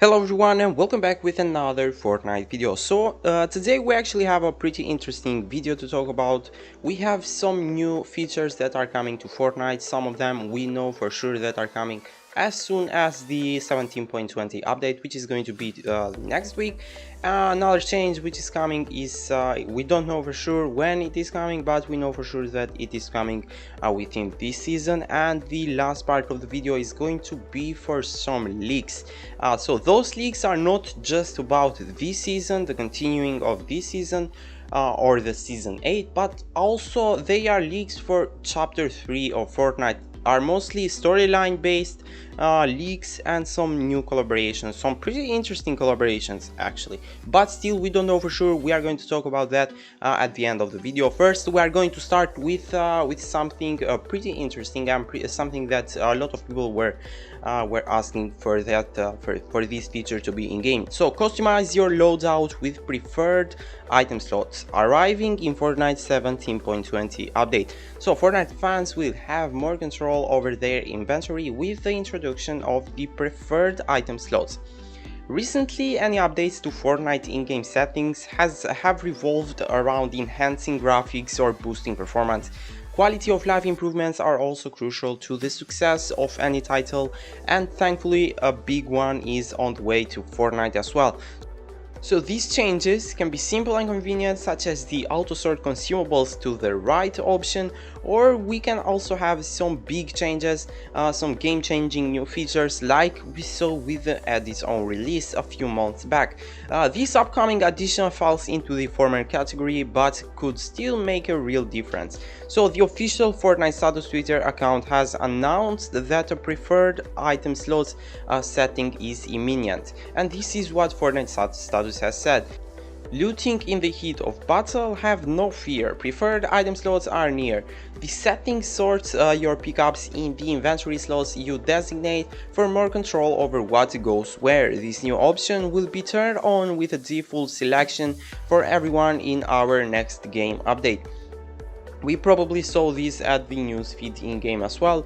Hello everyone and welcome back with another Fortnite video. Today we actually have a pretty interesting video to talk about. We have some new features that are coming to Fortnite. Some of them we know for sure that are coming as soon as the 17.20 update, which is going to be next week. Another change which is coming is we don't know for sure when it is coming, but we know for sure that it is coming within this season. And the last part of the video is going to be for some leaks. So those leaks are not just about this season, the continuing of this season, or the season 8, but also they are leaks for chapter 3 of Fortnite. Are mostly storyline based leaks and some new collaborations, some pretty interesting collaborations actually, but still we don't know for sure. We are going to talk about that at the end of the video. First we are going to start with something pretty interesting and something that a lot of people were asking for, that for this feature to be in game. So customize your loadout with preferred item slots, arriving in Fortnite 17.20 update. So Fortnite fans will have more control over their inventory with the introduction of the preferred item slots. Recently, any updates to Fortnite in-game settings have revolved around enhancing graphics or boosting performance. Quality of life improvements are also crucial to the success of any title, and thankfully a big one is on the way to Fortnite as well. So these changes can be simple and convenient, such as the auto sort consumables to the right option, or we can also have some big changes, some game-changing new features like we saw with the edits on release a few months back. This upcoming addition falls into the former category but could still make a real difference. So the official Fortnite status Twitter account has announced that a preferred item slots setting is imminent, and this is what Fortnite status has said. Looting in the heat of battle? Have no fear, preferred item slots are near. The setting sorts your pickups in the inventory slots you designate for more control over what goes where. This new option will be turned on with a default selection for everyone in our next game update. We probably saw this at the newsfeed in-game as well.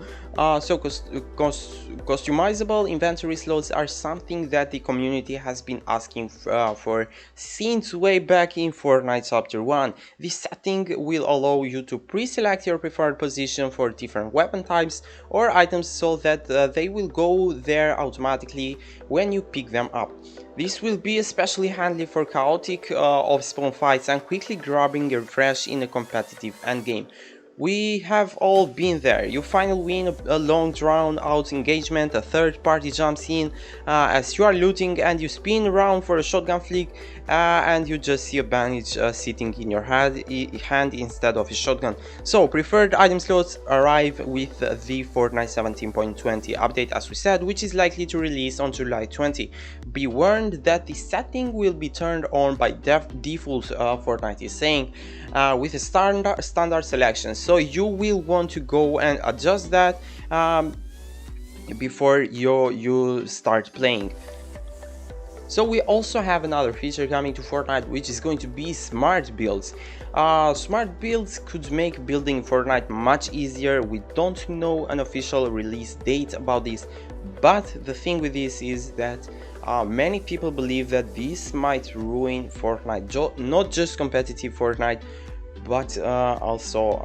Customizable inventory slots are something that the community has been asking for since way back in Fortnite Chapter 1. This setting will allow you to pre-select your preferred position for different weapon types or items so that they will go there automatically when you pick them up. This will be especially handy for chaotic off-spawn fights and quickly grabbing your fresh in a competitive endgame. We have all been there. You finally win a long drawn out engagement, a third party jumps in as you are looting, and you spin around for a shotgun flick and you just see a bandage sitting in your hand instead of a shotgun. So preferred item slots arrive with the Fortnite 17.20 update, as we said, which is likely to release on July 20. Be warned that the setting will be turned on by default, Fortnite is saying, with a standard selection. So you will want to go and adjust that before you start playing. So we also have another feature coming to Fortnite, which is going to be smart builds. Smart builds could make building Fortnite much easier. We don't know an official release date about this, but the thing with this is that many people believe that this might ruin Fortnite, not just competitive Fortnite, but also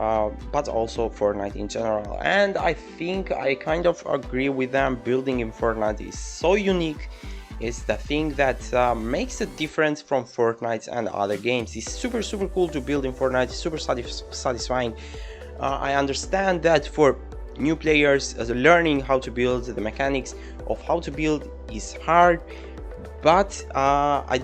Fortnite in general. And I think I kind of agree with them. Building in Fortnite is so unique. It's the thing that makes a difference from Fortnite and other games. It's super cool to build in Fortnite, super satisfying. I understand that for new players, learning how to build, the mechanics of how to build is hard, but I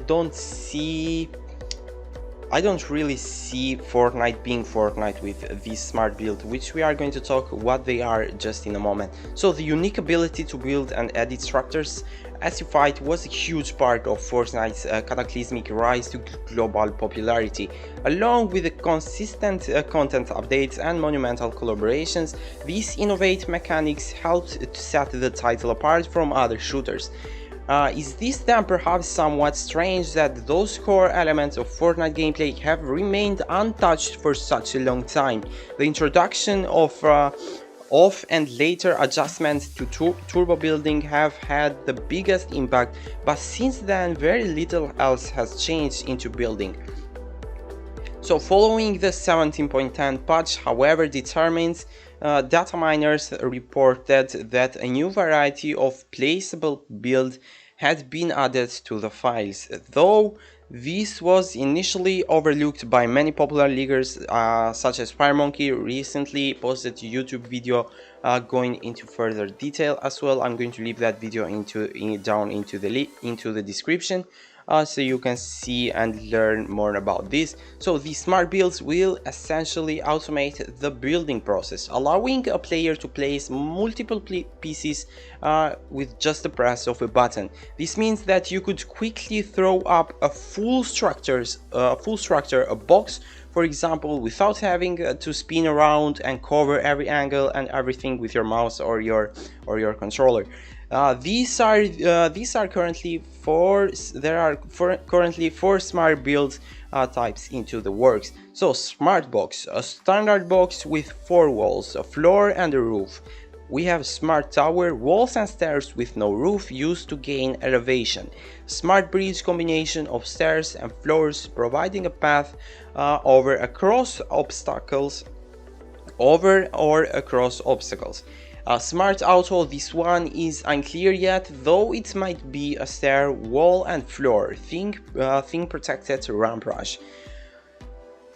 don't really see Fortnite being Fortnite with this smart build, which we are going to talk what they are just in a moment. So the unique ability to build and edit structures as you fight was a huge part of Fortnite's cataclysmic rise to global popularity. Along with the consistent content updates and monumental collaborations, these innovative mechanics helped to set the title apart from other shooters. Is this then perhaps somewhat strange that those core elements of Fortnite gameplay have remained untouched for such a long time? The introduction of off and later adjustments to turbo building have had the biggest impact, but since then very little else has changed into building. So following the 17.10 patch, however, determines data miners reported that a new variety of placeable build had been added to the files, though this was initially overlooked by many popular leaguers such as FireMonkey. Recently posted a YouTube video going into further detail as well. I'm going to leave that video down into the description. So you can see and learn more about this. So these smart builds will essentially automate the building process, allowing a player to place multiple pieces with just the press of a button. This means that you could quickly throw up a full structure, a box, for example, without having to spin around and cover every angle and everything with your mouse or your controller. These are currently currently four smart build types into the works. So smart box, a standard box with 4 walls, a floor and a roof. We have smart tower, walls and stairs with no roof used to gain elevation. Smart bridge, combination of stairs and floors providing a path over or across obstacles. Smart auto, this one is unclear yet, though it might be a stair, wall and floor, thing protected ramp rush.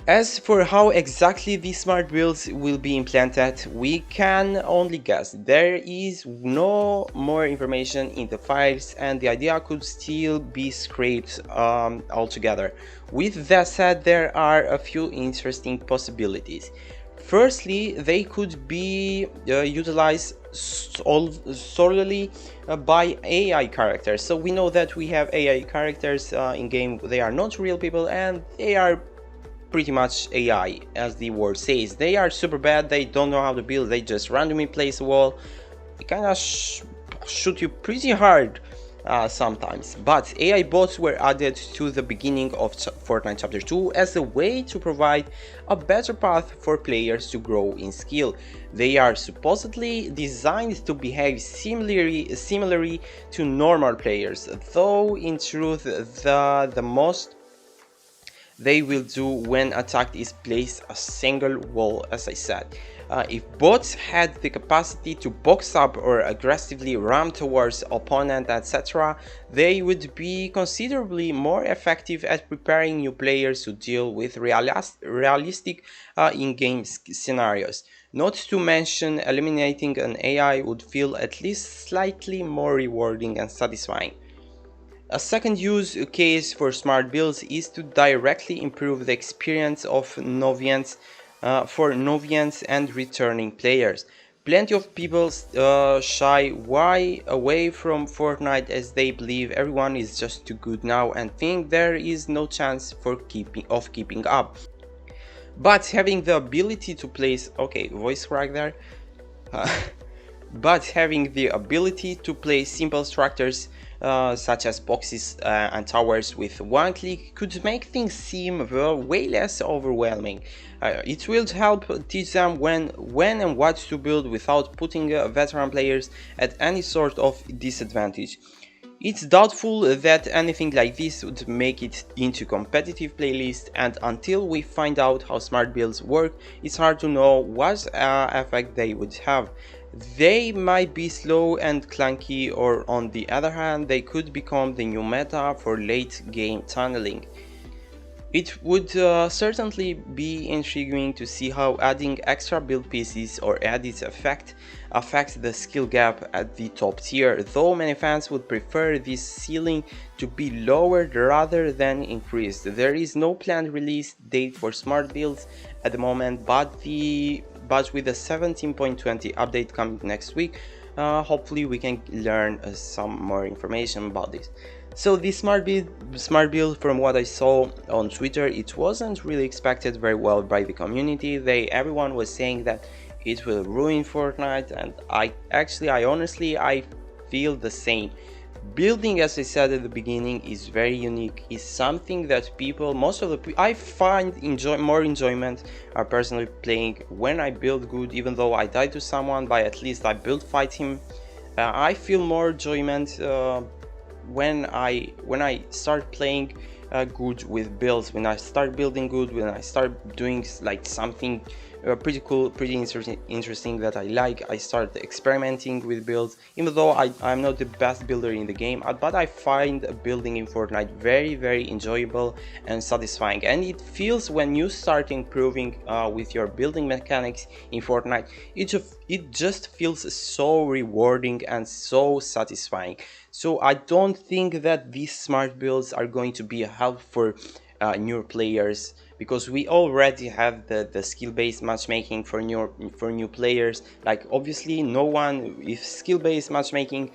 As for how exactly these smart builds will be implemented, we can only guess. There is no more information in the files and the idea could still be scraped altogether. With that said, there are a few interesting possibilities. Firstly, they could be utilized solely by AI characters. So we know that we have AI characters in game. They are not real people and they are pretty much AI, as the word says. They are super bad, they don't know how to build, they just randomly place a wall. It kinda shoot you pretty hard sometimes. But AI bots were added to the beginning of Fortnite Chapter 2 as a way to provide a better path for players to grow in skill. They are supposedly designed to behave similarly to normal players, though in truth the most they will do when attacked is place a single wall, as I said. If bots had the capacity to box up or aggressively ram towards opponent, etc., they would be considerably more effective at preparing new players to deal with realistic in-game scenarios. Not to mention, eliminating an AI would feel at least slightly more rewarding and satisfying. A second use case for smart builds is to directly improve the experience of novices and returning players. Plenty of people shy away from Fortnite as they believe everyone is just too good now and think there is no chance for keeping up. But having the ability to place voice crack there. But having the ability to place simple structures such as boxes and towers with one click could make things seem way less overwhelming. It will help teach them when and what to build without putting veteran players at any sort of disadvantage. It's doubtful that anything like this would make it into competitive playlist, and until we find out how smart builds work, it's hard to know what effect they would have. They might be slow and clunky, or on the other hand, they could become the new meta for late game tunneling. It would certainly be intriguing to see how adding extra build pieces or added affects the skill gap at the top tier, though many fans would prefer this ceiling to be lowered rather than increased. There is no planned release date for smart builds at the moment, but with the 17.20 update coming next week, hopefully we can learn some more information about this. So this smart build, from what I saw on Twitter, it wasn't really expected very well by the community. Everyone was saying that it will ruin Fortnite, and I honestly feel the same. Building, as I said at the beginning, is very unique. It's something that people, most of the people, I find more enjoyment personally playing when I build good, even though I die to someone, but at least I build fight him. I feel more enjoyment when I start playing good with builds, when I start building good, when I start doing like something pretty cool, pretty interesting that I like. I start experimenting with builds, even though I'm not the best builder in the game, but I find building in Fortnite very enjoyable and satisfying, and it feels when you start improving with your building mechanics in Fortnite, it just feels so rewarding and so satisfying. So I don't think that these smart builds are going to be a help for newer players, because we already have the skill-based matchmaking for new players. Like, obviously no one, if skill-based matchmaking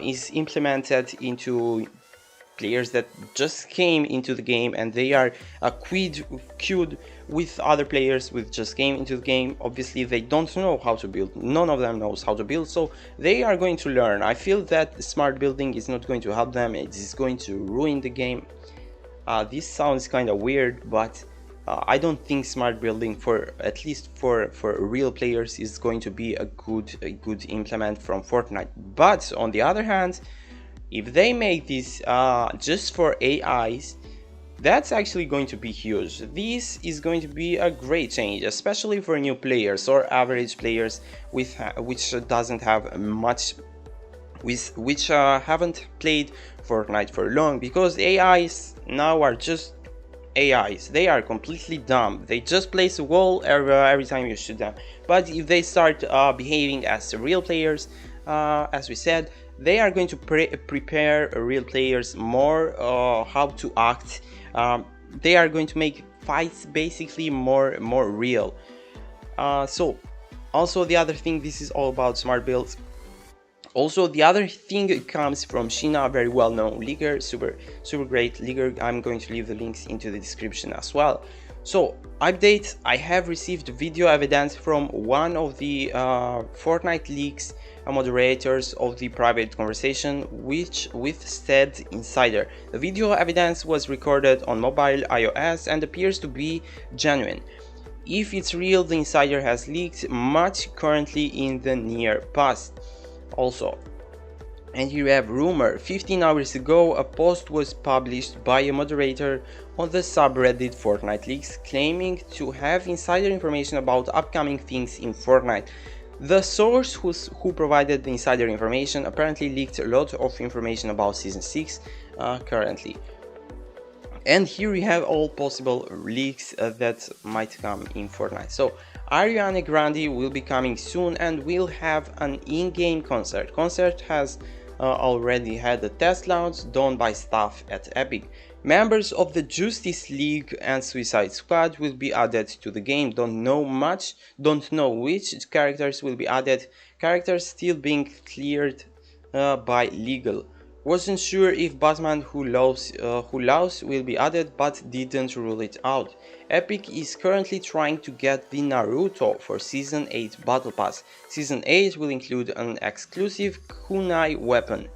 is implemented into players that just came into the game and they are queued with other players with just came into the game, obviously they don't know how to build. None of them knows how to build, so they are going to learn. I feel that smart building is not going to help them, it is going to ruin the game. This sounds kind of weird, but I don't think smart building, for at least for real players, is going to be a good implement from Fortnite. But on the other hand, if they make this just for AIs, that's actually going to be huge. This is going to be a great change, especially for new players or average players with which doesn't have much, which haven't played Fortnite for long, because AIs now are just AIs. They are completely dumb. They just place a wall every time you shoot them. But if they start behaving as real players, as we said, they are going to prepare real players more how to act. They are going to make fights basically more real. So also the other thing, this is all about smart builds. Also, the other thing comes from Sheena, a very well-known leaguer, super great leaguer. I'm going to leave the links into the description as well. So, update, I have received video evidence from one of the Fortnite leaks moderators of the private conversation, which with said insider. The video evidence was recorded on mobile iOS and appears to be genuine. If it's real, the insider has leaked much currently in the near past. Also, and here we have rumor. 15 hours ago, a post was published by a moderator on the subreddit Fortnite Leaks claiming to have insider information about upcoming things in Fortnite. The source who provided the insider information apparently leaked a lot of information about Season 6 currently. And here we have all possible leaks that might come in Fortnite. So, Arianna Grande will be coming soon and will have an in-game concert. Concert has already had a test launch done by staff at Epic. Members of the Justice League and Suicide Squad will be added to the game. Don't know which characters will be added. Characters still being cleared by legal. Wasn't sure if Batman Who Loves will be added, but didn't rule it out. Epic is currently trying to get the Naruto for Season 8 Battle Pass. Season 8 will include an exclusive kunai weapon.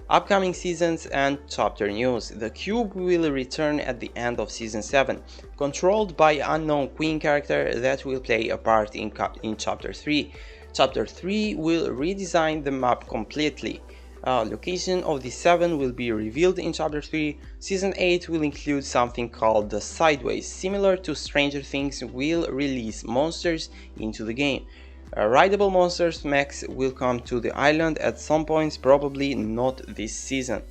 Upcoming seasons and chapter news. The Cube will return at the end of Season 7, controlled by unknown Queen character that will play a part in Chapter 3. Chapter 3 will redesign the map completely. Location of the 7 will be revealed in Chapter 3. Season 8 will include something called the Sideways. Similar to Stranger Things, will release monsters into the game. Rideable monsters mechs will come to the island at some points, probably not this season.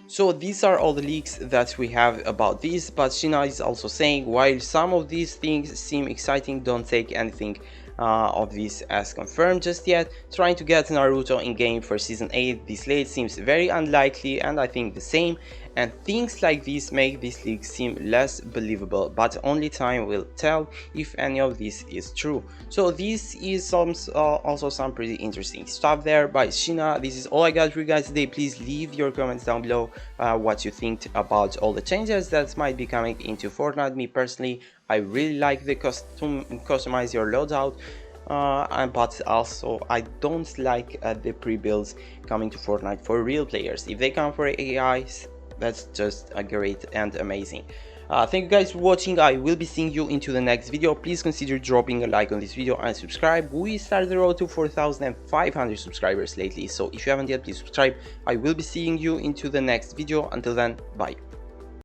So these are all the leaks that we have about this, but Sheena is also saying, while some of these things seem exciting, don't take anything of this as confirmed just yet. Trying to get Naruto in game for Season 8 this late seems very unlikely, and I think the same, and things like this make this leak seem less believable, but only time will tell if any of this is true. So this is also some pretty interesting stuff there by Sheena. This is all I got for you guys today. Please leave your comments down below what you think about all the changes that might be coming into Fortnite. Me personally, I really like the customize your loadout. but also I don't like the pre-builds coming to Fortnite for real players. If they come for AIs, that's just great and amazing. Thank you guys for watching. I will be seeing you into the next video. Please consider dropping a like on this video and subscribe. We started the road to 4,500 subscribers lately, so if you haven't yet, please subscribe. I will be seeing you into the next video. Until then, bye.